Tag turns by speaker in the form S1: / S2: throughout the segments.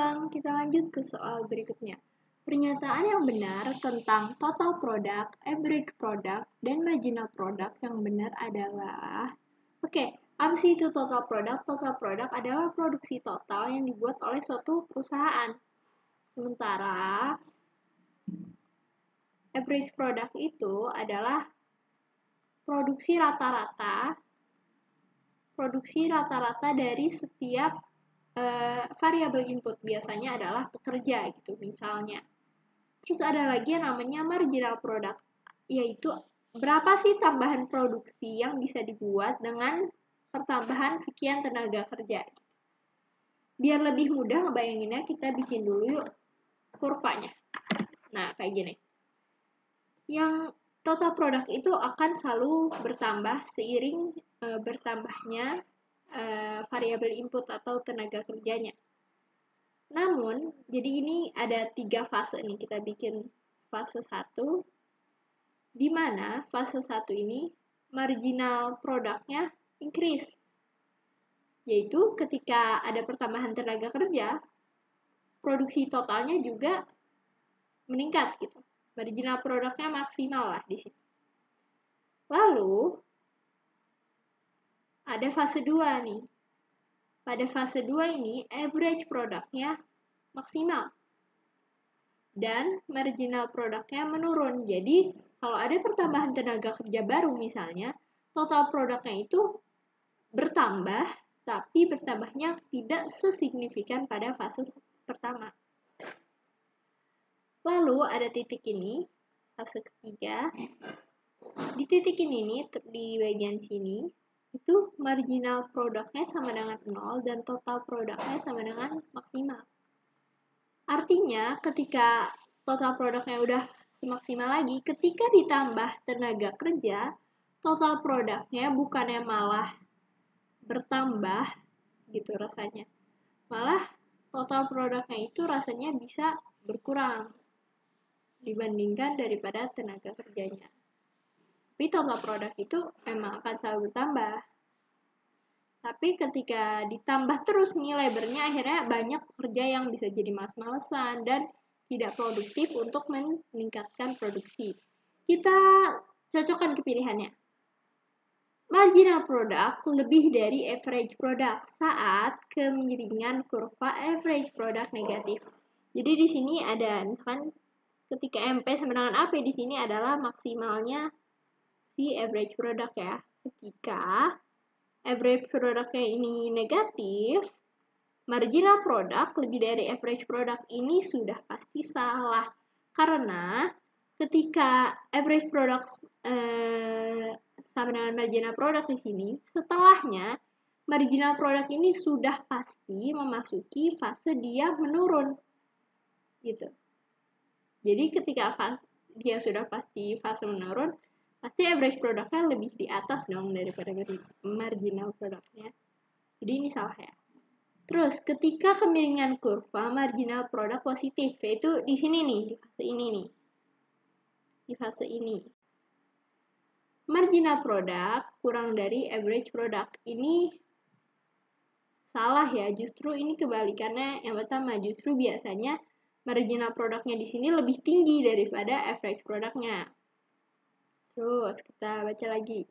S1: Bang, kita lanjut ke soal berikutnya. Pernyataan yang benar tentang total product, average product, dan marginal product yang benar adalah... Oke, apa sih itu total product? Total product adalah produksi total yang dibuat oleh suatu perusahaan. Sementara average product itu adalah produksi rata-rata dari setiap variabel input, biasanya adalah pekerja gitu misalnya. Terus ada lagi yang namanya marginal product, yaitu berapa sih tambahan produksi yang bisa dibuat dengan pertambahan sekian tenaga kerja. Biar lebih mudah ngebayanginnya, kita bikin dulu yuk kurvanya. Nah, kayak gini. Yang total product itu akan selalu bertambah seiring bertambahnya variabel input atau tenaga kerjanya. Namun, jadi ini ada 3 fase nih, kita bikin fase 1, di mana fase 1 ini marginal produknya increase. Yaitu ketika ada pertambahan tenaga kerja, produksi totalnya juga meningkat gitu. Marginal produknya maksimal lah di sini. Lalu, ada fase 2 nih. Pada fase 2 ini, average produknya maksimal. Dan marginal produknya menurun. Jadi, kalau ada pertambahan tenaga kerja baru misalnya, total produknya itu bertambah, tapi bertambahnya tidak sesignifikan pada fase pertama. Lalu, ada titik ini, fase ketiga. Di titik ini nih, di bagian sini, itu marginal produknya sama dengan 0 dan total produknya sama dengan maksimal. Artinya, ketika total produknya udah semaksimal lagi, ketika ditambah tenaga kerja, total produknya bukannya malah bertambah gitu rasanya. Malah total produknya itu rasanya bisa berkurang dibandingkan daripada tenaga kerjanya. Tapi total produk itu memang akan selalu bertambah. Tapi ketika ditambah terus nih labornya, akhirnya banyak pekerja yang bisa jadi malas-malesan dan tidak produktif untuk meningkatkan produksi. Kita cocokkan kepilihannya. Marginal product lebih dari average product saat kemiringan kurva average product negatif. Jadi di sini ada misalkan ketika MP sama dengan AP di sini adalah maksimalnya si average product ya. Ketika average produknya ini negatif, marginal product lebih dari average product ini sudah pasti salah. Karena ketika average product sama dengan marginal product di sini, setelahnya marginal product ini sudah pasti memasuki fase dia menurun. Gitu. Jadi ketika dia sudah pasti fase menurun, pasti average produknya lebih di atas dong daripada marginal produknya. Jadi ini salah ya. Terus ketika kemiringan kurva marginal produk positif, yaitu di sini nih, di fase ini nih. Di fase ini. Marginal produk kurang dari average product. Ini salah ya, justru ini kebalikannya. Yang pertama, justru biasanya marginal produknya di sini lebih tinggi daripada average produknya. Terus kita baca lagi.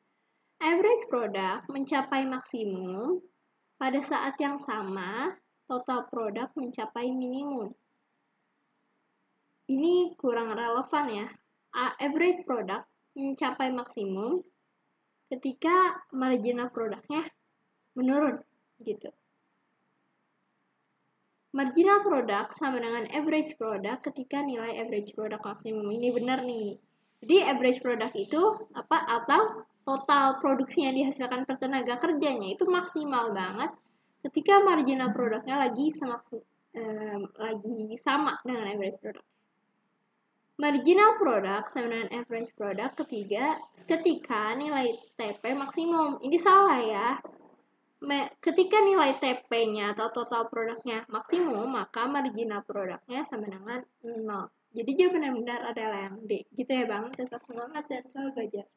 S1: Average product mencapai maksimum pada saat yang sama, total product mencapai minimum. Ini kurang relevan ya. Average product mencapai maksimum ketika marginal produknya menurun gitu. Marginal product sama dengan average product ketika nilai average product maksimum. Ini benar nih. Jadi average product itu apa, atau total produksi yang dihasilkan per tenaga kerjanya itu maksimal banget ketika marginal produknya lagi sama dengan average product. Marginal product sama dengan average product ketika nilai TP maksimum. Ini salah ya. Ketika nilai TP-nya atau total produknya maksimum, maka marginal produknya sama dengan 0. Jadi jawaban yang benar adalah yang D. Gitu ya Bang, tetap semangat dan selalu belajar.